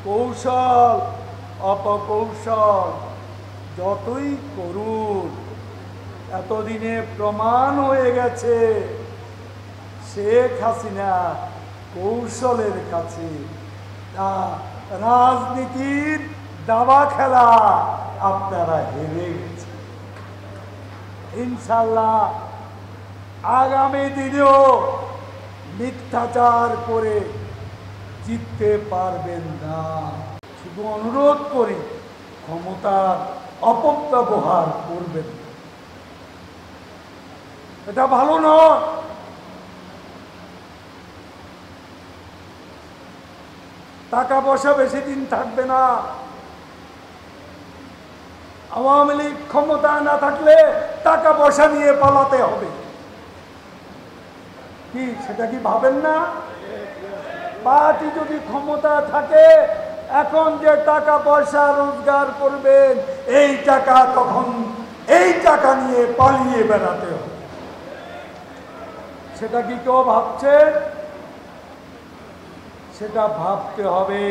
কৌশল অপকৌশল যতই করুন, এতদিনে প্রমাণ হয়ে গেছে শেখ হাসিনা কৌশলের কাছে। রাজনীতির দাবা খেলা আপনারা হেরে গেছেন। ইনশাল্লাহ আগামী দিনেও মিথ্যাচার করে জিততে পারবেন না। শুধু অনুরোধ করি, ক্ষমতার অপব্যবহার করবেন না, এটা ভালো নয়। টাকা পয়সা বেশি দিন থাকবে না। আওয়ামী লীগ ক্ষমতায় না থাকলে টাকা পয়সা নিয়ে পালাতে হবে, কি সেটা কি ভাবেন না? পার্টি যদি ক্ষমতা থাকে, এখন যে টাকা পয়সা রোজগার করবেন, এই টাকা নিয়ে পালিয়ে বেড়াতে হবে, সেটা কি কেউ ভাবছে? সেটা ভাবতে হবে।